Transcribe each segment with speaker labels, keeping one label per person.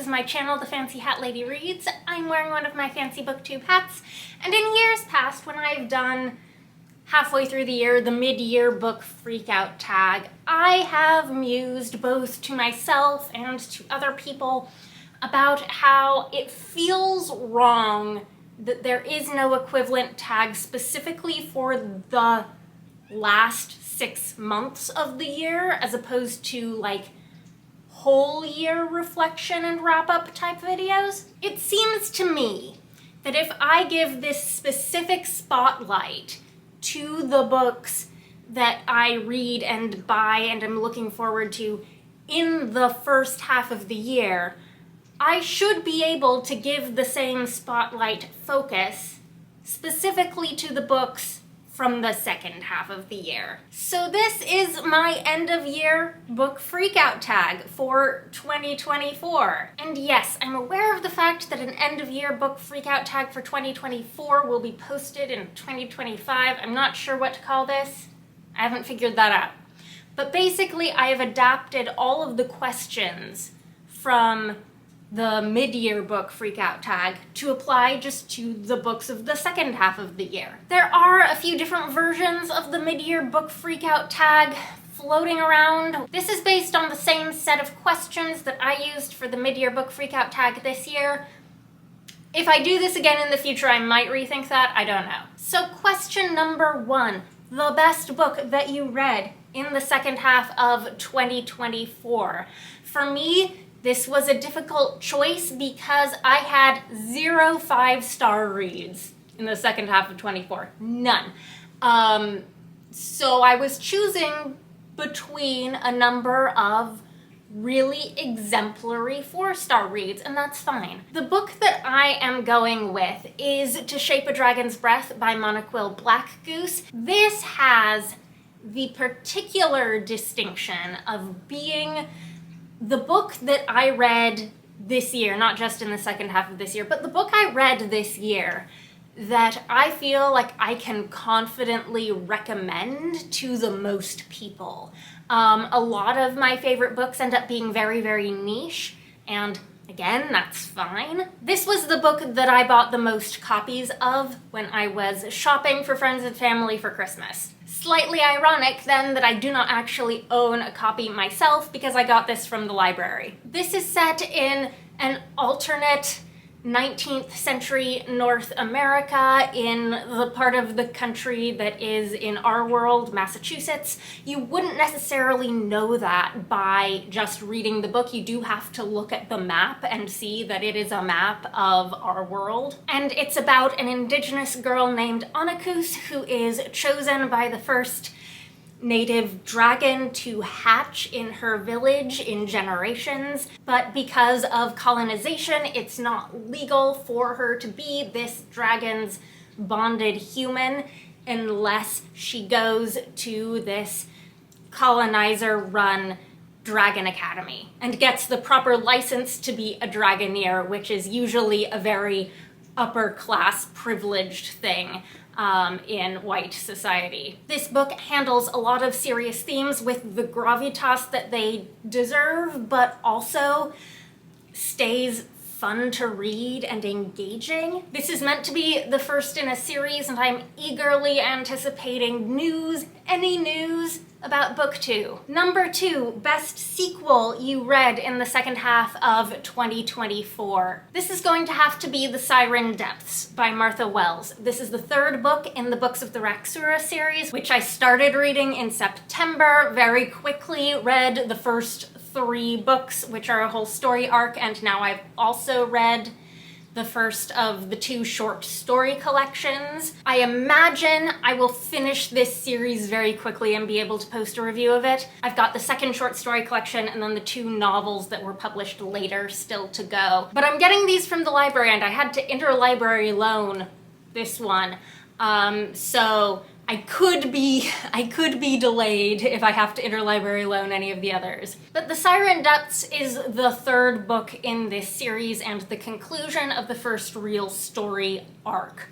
Speaker 1: is my channel, The Fancy Hat Lady Reads. I'm wearing one of my fancy Booktube hats, and in years past, when I've done halfway through the year the Mid-Year Book Freakout Tag, I have mused both to myself and to other people about how it feels wrong that there is no equivalent tag specifically for the last 6 months of the year, as opposed to like whole year reflection and wrap-up type videos. It seems to me that if I give this specific spotlight to the books that I read and buy and am looking forward to in the first half of the year, I should be able to give the same spotlight focus specifically to the books from the second half of the year. So this is my end of year book freakout tag for 2024. And yes, I'm aware of the fact that an end of year book freakout tag for 2024 will be posted in 2025. I'm not sure what to call this. I haven't figured that out. But basically, I have adapted all of the questions from the mid-year book freakout tag to apply just to the books of the second half of the year. There are a few different versions of the mid-year book freakout tag floating around. This is based on the same set of questions that I used for the mid-year book freakout tag this year. If I do this again in the future, I might rethink that, I don't know. So question number 1, the best book that you read in the second half of 2024. For me, this was a difficult choice because I had 0 5-star reads in the second half of 24. None. So I was choosing between a number of really exemplary 4-star reads, and that's fine. The book that I am going with is To Shape a Dragon's Breath by Monoquill Blackgoose. This has the particular distinction of being the book that I read this year, not just in the second half of this year, but the book I read this year that I feel like I can confidently recommend to the most people. A lot of my favorite books end up being very, very niche, and again, that's fine. This was the book that I bought the most copies of when I was shopping for friends and family for Christmas. Slightly ironic then that I do not actually own a copy myself because I got this from the library. This is set in an alternate 19th century North America in the part of the country that is in our world, Massachusetts. You wouldn't necessarily know that by just reading the book. You do have to look at the map and see that it is a map of our world. And it's about an indigenous girl named Anakus who is chosen by the first native dragon to hatch in her village in generations, but because of colonization, it's not legal for her to be this dragon's bonded human unless she goes to this colonizer-run dragon academy and gets the proper license to be a dragoneer, which is usually a very upper-class privileged thing in white society. This book handles a lot of serious themes with the gravitas that they deserve, but also stays fun to read and engaging. This is meant to be the first in a series, and I'm eagerly anticipating news, any news about book 2. Number 2, best sequel you read in the second half of 2024. This is going to have to be The Siren Depths by Martha Wells. This is the 3rd book in the Books of the Raksura series, which I started reading in September, very quickly read the first 3 books, which are a whole story arc, and now I've also read the first of the 2 short story collections. I imagine I will finish this series very quickly and be able to post a review of it. I've got the 2nd short story collection and then the 2 novels that were published later still to go. But I'm getting these from the library, and I had to interlibrary loan this one. So I could be delayed if I have to interlibrary loan any of the others. But The Siren Depths is the 3rd book in this series and the conclusion of the first real story arc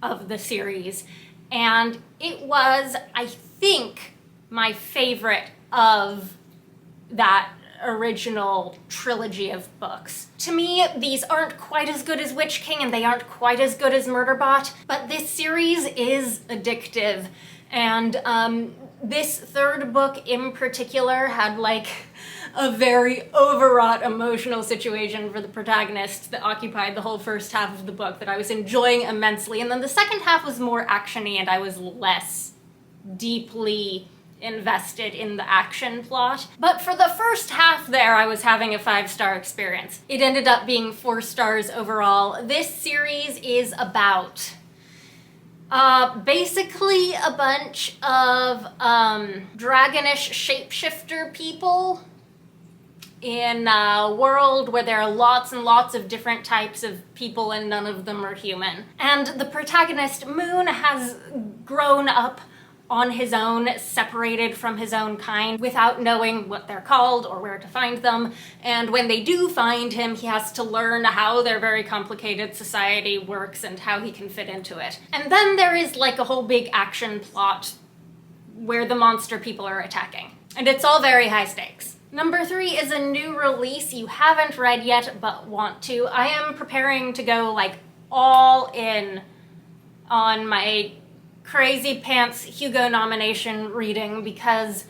Speaker 1: of the series. And it was, I think, my favorite of that original trilogy of books. To me, these aren't quite as good as Witch King and they aren't quite as good as Murderbot, but this series is addictive. And this third book in particular had like a very overwrought emotional situation for the protagonist that occupied the whole first half of the book that I was enjoying immensely. And then the second half was more actiony and I was less deeply invested in the action plot. But for the first half there, I was having a 5-star experience. It ended up being 4 stars overall. This series is about basically a bunch of dragonish shapeshifter people in a world where there are lots and lots of different types of people and none of them are human. And the protagonist, Moon, has grown up on his own, separated from his own kind, without knowing what they're called or where to find them. And when they do find him, he has to learn how their very complicated society works and how he can fit into it. And then there is like a whole big action plot where the monster people are attacking. And it's all very high stakes. Number 3 is a new release you haven't read yet but want to. I am preparing to go like all in on my Crazy Pants Hugo nomination reading because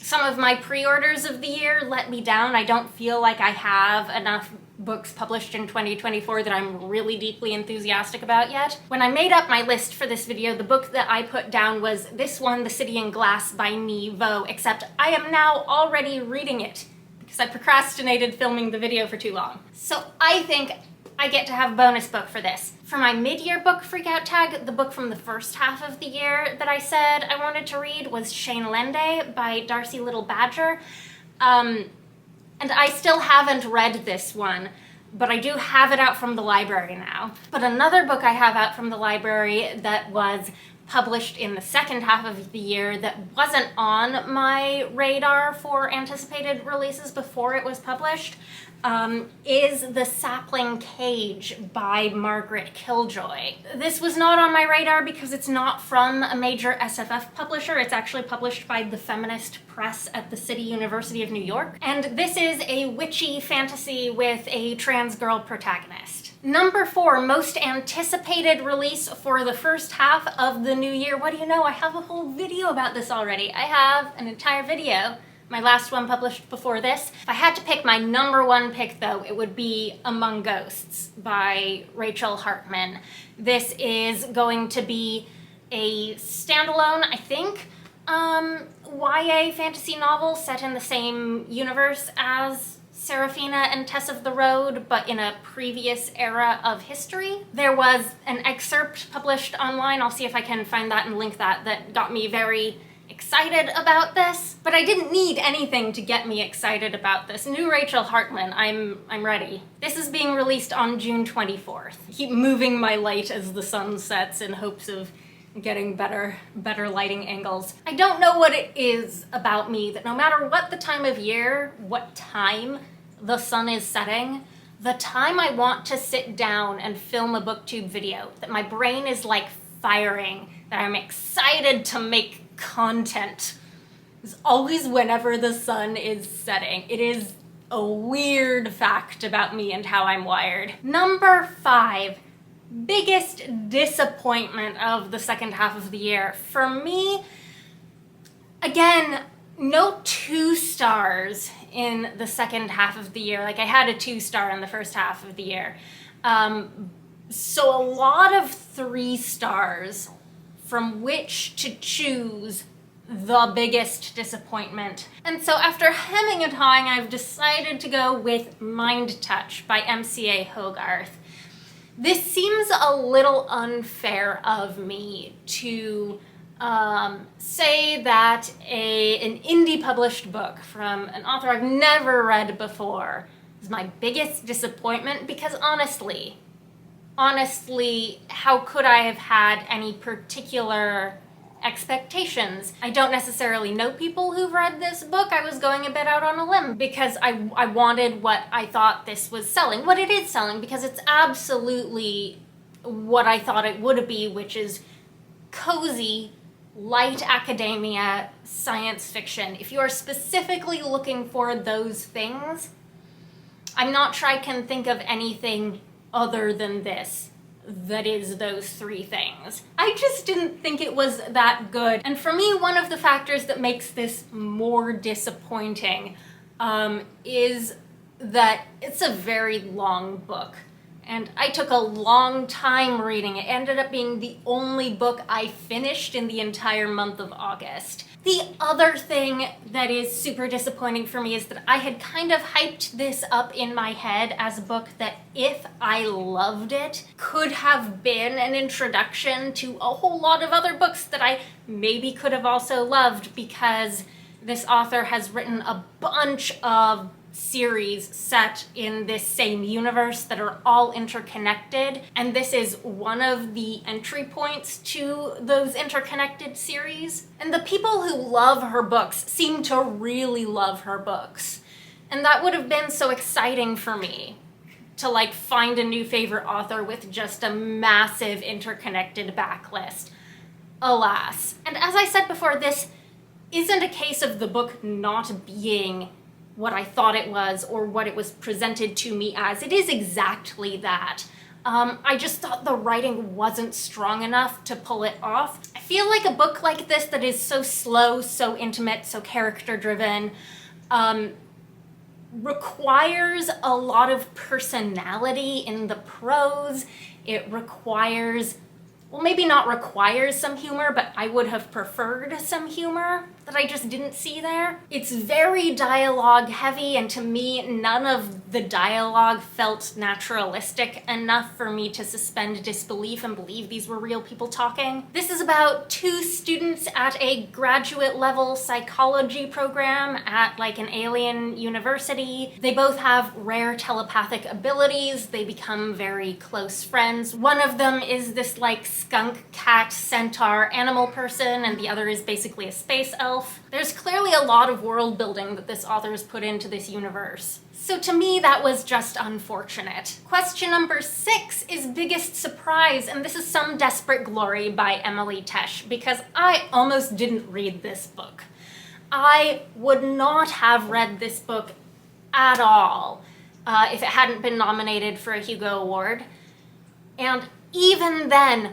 Speaker 1: some of my pre-orders of the year let me down. I don't feel like I have enough books published in 2024 that I'm really deeply enthusiastic about yet. When I made up my list for this video, the book that I put down was this one, The City in Glass by Nhi Vo, except I am now already reading it because I procrastinated filming the video for too long. So I think I get to have a bonus book for this. For my mid-year book freakout tag, the book from the first half of the year that I said I wanted to read was Shane Lende by Darcy Little Badger. And I still haven't read this one, but I do have it out from the library now. But another book I have out from the library that was published in the second half of the year that wasn't on my radar for anticipated releases before it was published is The Sapling Cage by Margaret Killjoy. This was not on my radar because it's not from a major SFF publisher. It's actually published by the Feminist Press at the City University of New York. And this is a witchy fantasy with a trans girl protagonist. Number 4, most anticipated release for the first half of the new year. What do you know? I have a whole video about this already. I have an entire video. My last one published before this. If I had to pick my number 1 pick though, it would be Among Ghosts by Rachel Hartman. This is going to be a standalone, I think, YA fantasy novel set in the same universe as Seraphina and Tess of the Road, but in a previous era of history. There was an excerpt published online, I'll see if I can find that and link that, that got me very excited about this, but I didn't need anything to get me excited about this. New Rachel Hartman, I'm ready. This is being released on June 24th. Keep moving my light as the sun sets in hopes of getting better lighting angles. I don't know what it is about me that no matter what the time of year, what time the sun is setting, the time I want to sit down and film a booktube video, that my brain is like firing, that I'm excited to make content, is always whenever the sun is setting. It is a weird fact about me and how I'm wired. Number 5, biggest disappointment of the second half of the year. For me, again, no 2 stars in the second half of the year. Like I had a 2-star in the first half of the year. So a lot of 3 stars from which to choose the biggest disappointment. And so after hemming and hawing, I've decided to go with Mind Touch by MCA Hogarth. This seems a little unfair of me to say that an indie published book from an author I've never read before is my biggest disappointment, because honestly, how could I have had any particular expectations? I don't necessarily know people who've read this book. I was going a bit out on a limb because I wanted what I thought this was selling, what it is selling, because it's absolutely what I thought it would be, which is cozy light academia, science fiction. If you are specifically looking for those things, I'm not sure I can think of anything other than this that is those three things. I just didn't think it was that good. And for me, one of the factors that makes this more disappointing is that it's a very long book. And I took a long time reading it. It ended up being the only book I finished in the entire month of August. The other thing that is super disappointing for me is that I had kind of hyped this up in my head as a book that, if I loved it, could have been an introduction to a whole lot of other books that I maybe could have also loved, because this author has written a bunch of series set in this same universe that are all interconnected, and this is one of the entry points to those interconnected series. And the people who love her books seem to really love her books, and that would have been so exciting for me to like find a new favorite author with just a massive interconnected backlist. Alas. And as I said before, this isn't a case of the book not being what I thought it was or what it was presented to me as. It is exactly that. I just thought the writing wasn't strong enough to pull it off. I feel like a book like this that is so slow, so intimate, so character-driven, requires a lot of personality in the prose. It requires, well, maybe not requires some humor, but I would have preferred some humor that I just didn't see there. It's very dialogue heavy, and to me, none of the dialogue felt naturalistic enough for me to suspend disbelief and believe these were real people talking. This is about two students at a graduate level psychology program at like an alien university. They both have rare telepathic abilities. They become very close friends. One of them is this like skunk cat centaur animal person, and the other is basically a space elf. There's clearly a lot of world building that this author has put into this universe. So to me, that was just unfortunate. Question number 6 is Biggest Surprise, and this is Some Desperate Glory by Emily Tesh, because I almost didn't read this book. I would not have read this book at all if it hadn't been nominated for a Hugo Award. And even then,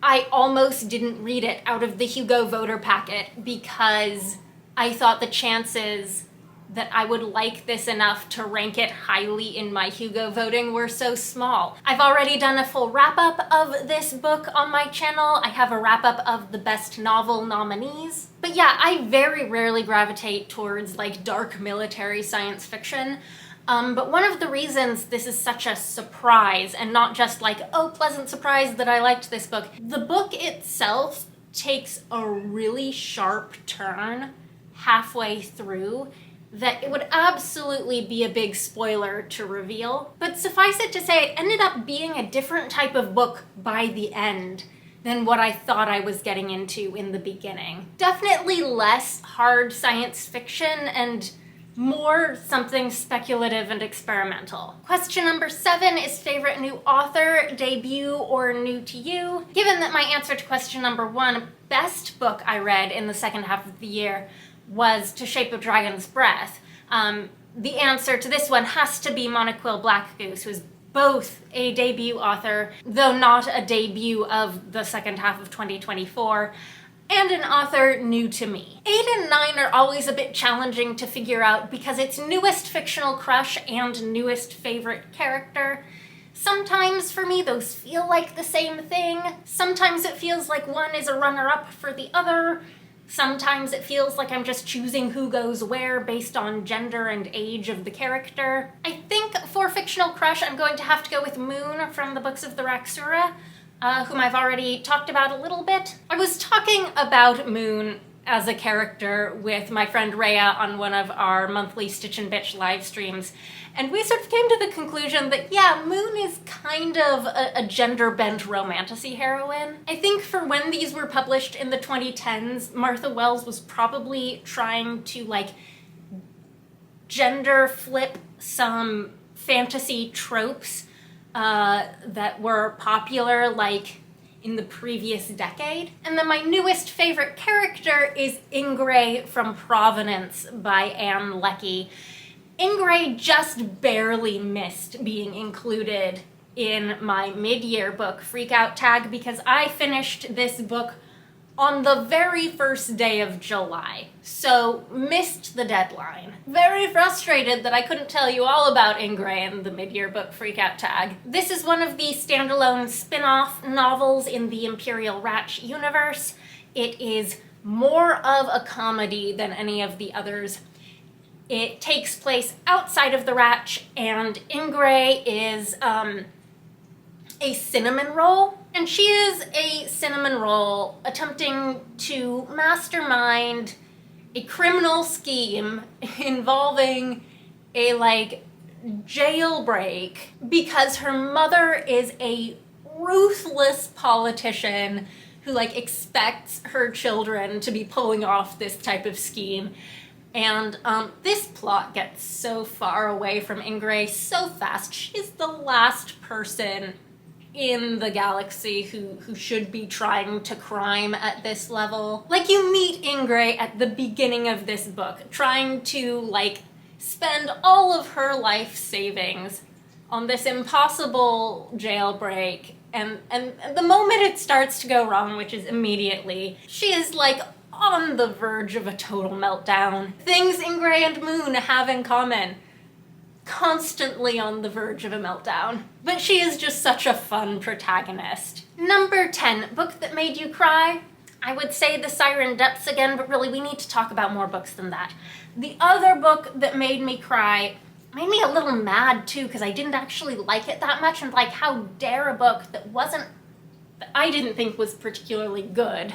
Speaker 1: I almost didn't read it out of the Hugo voter packet because I thought the chances that I would like this enough to rank it highly in my Hugo voting were so small. I've already done a full wrap-up of this book on my channel. I have a wrap-up of the best novel nominees. But yeah, I very rarely gravitate towards like dark military science fiction. But one of the reasons this is such a surprise, and not just like, oh, pleasant surprise that I liked this book, the book itself takes a really sharp turn halfway through that it would absolutely be a big spoiler to reveal. But suffice it to say, it ended up being a different type of book by the end than what I thought I was getting into in the beginning. Definitely less hard science fiction and more something speculative and experimental. Question number 7 is favorite new author, debut, or new to you? Given that my answer to question number 1, best book I read in the second half of the year, was To Shape of Dragon's Breath, the answer to this one has to be Monoquill Blackgoose, who's both a debut author, though not a debut of the second half of 2024, and an author new to me. 8 and 9 are always a bit challenging to figure out because it's newest fictional crush and newest favorite character. Sometimes for me those feel like the same thing. Sometimes it feels like one is a runner-up for the other. Sometimes it feels like I'm just choosing who goes where based on gender and age of the character. I think for fictional crush I'm going to have to go with Moon from the Books of the Raksura, whom I've already talked about a little bit. I was talking about Moon as a character with my friend Rhea on one of our monthly Stitch and Bitch live streams, and we sort of came to the conclusion that, yeah, Moon is kind of a gender-bent romantasy heroine. I think for when these were published in the 2010s, Martha Wells was probably trying to, like, gender flip some fantasy tropes that were popular, like in the previous decade. And then my newest favorite character is Ingray from Provenance by Anne Leckie. Ingray just barely missed being included in my mid-year book freakout tag because I finished this book on the very first day of July, so missed the deadline. Very frustrated that I couldn't tell you all about Ingray in the mid-year book freakout tag. This is one of the standalone spin-off novels in the Imperial Ratch universe. It is more of a comedy than any of the others. It takes place outside of the Ratch, and Ingray is a cinnamon roll. And she is a cinnamon roll attempting to mastermind a criminal scheme involving a, jailbreak because her mother is a ruthless politician who, expects her children to be pulling off this type of scheme. And this plot gets so far away from Ingray so fast. She's the last person in the galaxy who should be trying to crime at this level. You meet Ingray at the beginning of this book, trying to, spend all of her life savings on this impossible jailbreak, and the moment it starts to go wrong, which is immediately, she is, on the verge of a total meltdown. Things Ingray and Moon have in common. Constantly on the verge of a meltdown. But she is just such a fun protagonist. Number 10, book that made you cry. I would say The Siren Depths again, but really we need to talk about more books than that. The other book that made me cry made me a little mad too, because I didn't actually like it that much, and how dare a book that I didn't think was particularly good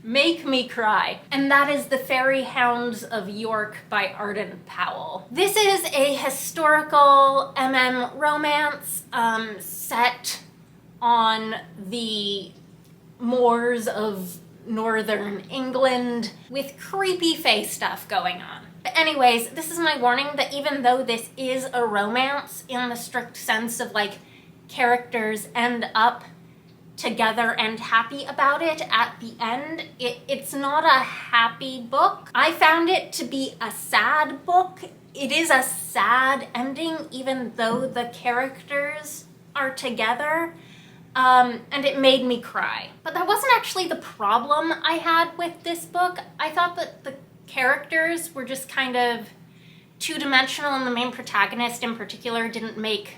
Speaker 1: make me cry, and that is The Fairy Hounds of York by Arden Powell. This is a historical romance set on the moors of northern England with creepy fae stuff going on. But anyways, this is my warning that even though this is a romance in the strict sense of characters end up together and happy about it at the end, it's not a happy book. I found it to be a sad book. It is a sad ending even though the characters are together, and it made me cry. But that wasn't actually the problem I had with this book. I thought that the characters were just kind of two-dimensional, and the main protagonist in particular didn't make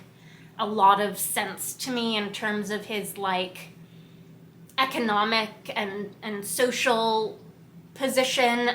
Speaker 1: a lot of sense to me in terms of his economic and social position.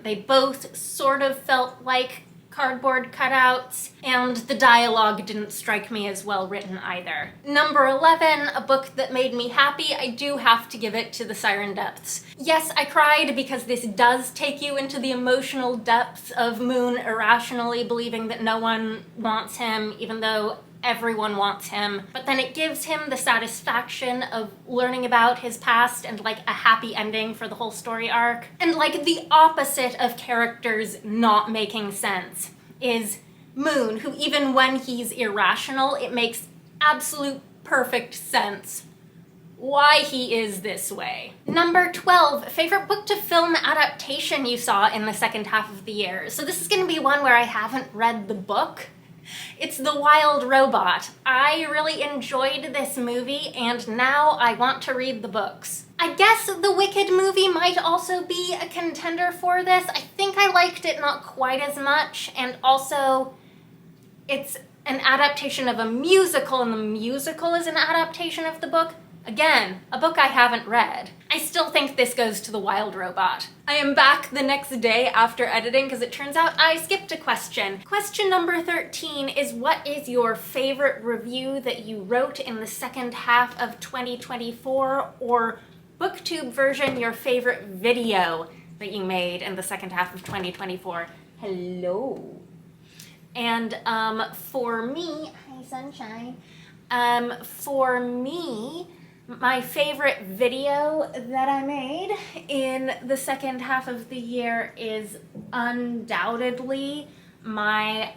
Speaker 1: They both sort of felt like cardboard cutouts, and the dialogue didn't strike me as well written either. Number 11, a book that made me happy. I do have to give it to The Siren Depths. Yes, I cried because this does take you into the emotional depths of Moon irrationally believing that no one wants him, even though everyone wants him, but then it gives him the satisfaction of learning about his past and a happy ending for the whole story arc. And the opposite of characters not making sense is Moon, who even when he's irrational, it makes absolute perfect sense why he is this way. Number 12, favorite book to film adaptation you saw in the second half of the year. So this is gonna be one where I haven't read the book. It's The Wild Robot. I really enjoyed this movie, and now I want to read the books. I guess the Wicked movie might also be a contender for this. I think I liked it not quite as much, and also it's an adaptation of a musical, and the musical is an adaptation of the book. Again, a book I haven't read. I still think this goes to The Wild Robot. I am back the next day after editing because it turns out I skipped a question. Question number 13 is, what is your favorite review that you wrote in the second half of 2024, or Booktube version, your favorite video that you made in the second half of 2024? Hello. And for me, hi sunshine, for me, my favorite video that I made in the second half of the year is undoubtedly my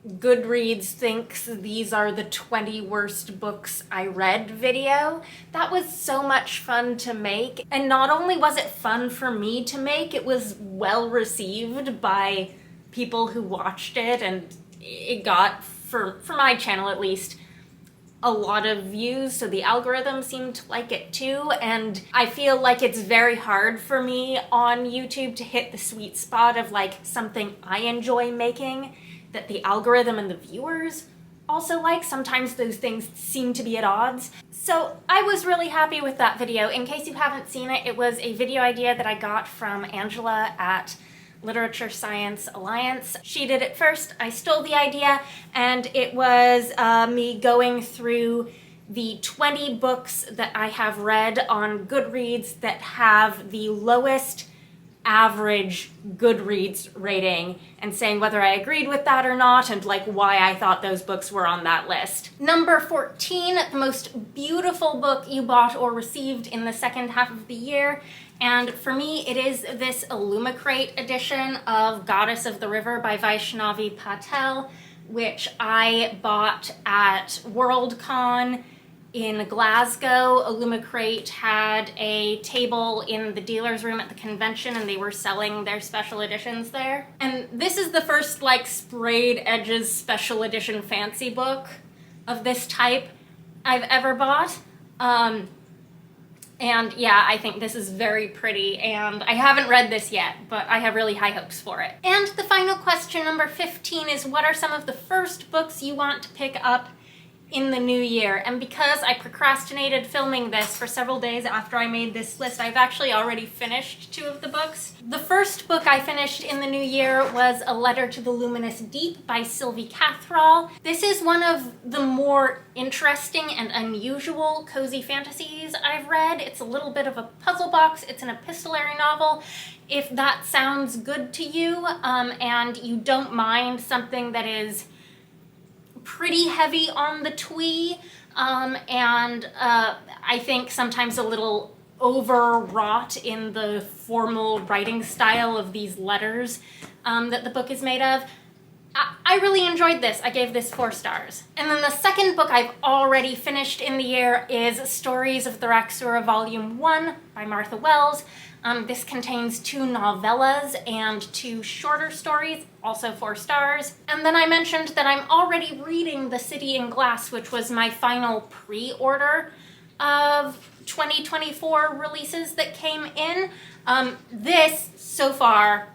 Speaker 1: Goodreads thinks these are the 20 worst books I read video. That was so much fun to make. And not only was it fun for me to make, it was well received by people who watched it, and it got, for my channel at least, a lot of views, so the algorithm seemed to like it too. And I feel like it's very hard for me on YouTube to hit the sweet spot of like something I enjoy making that the algorithm and the viewers also like. Sometimes those things seem to be at odds. So I was really happy with that video. In case you haven't seen it, it was a video idea that I got from Angela at Literature Science Alliance. She did it first, I stole the idea, and it was me going through the 20 books that I have read on Goodreads that have the lowest average Goodreads rating, and saying whether I agreed with that or not, and like why I thought those books were on that list. Number 14, the most beautiful book you bought or received in the second half of the year. And for me, it is this Illumicrate edition of Goddess of the River by Vaishnavi Patel, which I bought at Worldcon in Glasgow. Illumicrate had a table in the dealer's room at the convention, and they were selling their special editions there. And this is the first like sprayed edges special edition fancy book of this type I've ever bought. And yeah, I think this is very pretty, and I haven't read this yet, but I have really high hopes for it. And the final question, number 15, is what are some of the first books you want to pick up in the new year? And because I procrastinated filming this for several days after I made this list, I've actually already finished 2 of the books. The first book I finished in the new year was A Letter to the Luminous Deep by Sylvie Cathrall. This is one of the more interesting and unusual cozy fantasies I've read. It's a little bit of a puzzle box. It's an epistolary novel. If that sounds good to you, and you don't mind something that is pretty heavy on the twee, and I think sometimes a little overwrought in the formal writing style of these letters that the book is made of, I really enjoyed this. I gave this 4 stars. And then the second book I've already finished in the year is Stories of Thraxura Volume 1 by Martha Wells. This contains 2 novellas and 2 shorter stories, also 4 stars. And then I mentioned that I'm already reading The City in Glass, which was my final pre-order of 2024 releases that came in. This, so far,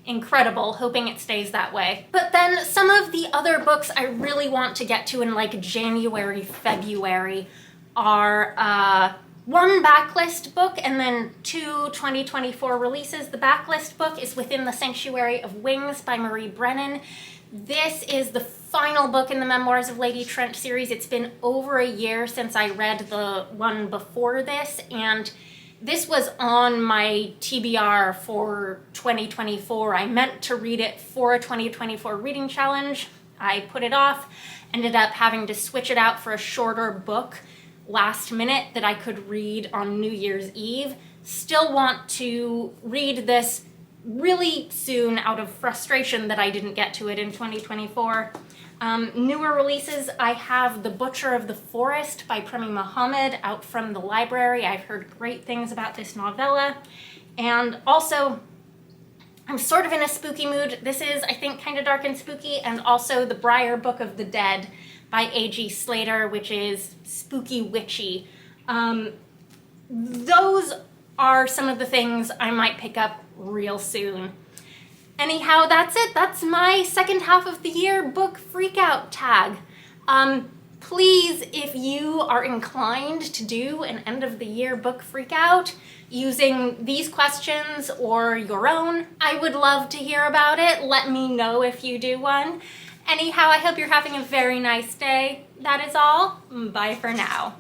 Speaker 1: incredible, hoping it stays that way. But then some of the other books I really want to get to in like January, February are one backlist book and then 2 2024 releases. The backlist book is Within the Sanctuary of Wings by Marie Brennan. This is the final book in the Memoirs of Lady Trent series. It's been over a year since I read the one before this, and this was on my TBR for 2024. I meant to read it for a 2024 reading challenge. I put it off, ended up having to switch it out for a shorter book last minute that I could read on New Year's Eve. Still want to read this really soon out of frustration that I didn't get to it in 2024. Newer releases, I have The Butcher of the Forest by Premi Mohammed out from the library. I've heard great things about this novella. And also, I'm sort of in a spooky mood. This is, I think, kind of dark and spooky, and also The Briar Book of the Dead by A.G. Slater, which is spooky witchy. Those are some of the things I might pick up real soon. Anyhow, that's it. That's my second half of the year book freakout tag. Please, if you are inclined to do an end of the year book freakout using these questions or your own, I would love to hear about it. Let me know if you do one. Anyhow, I hope you're having a very nice day. That is all. Bye for now.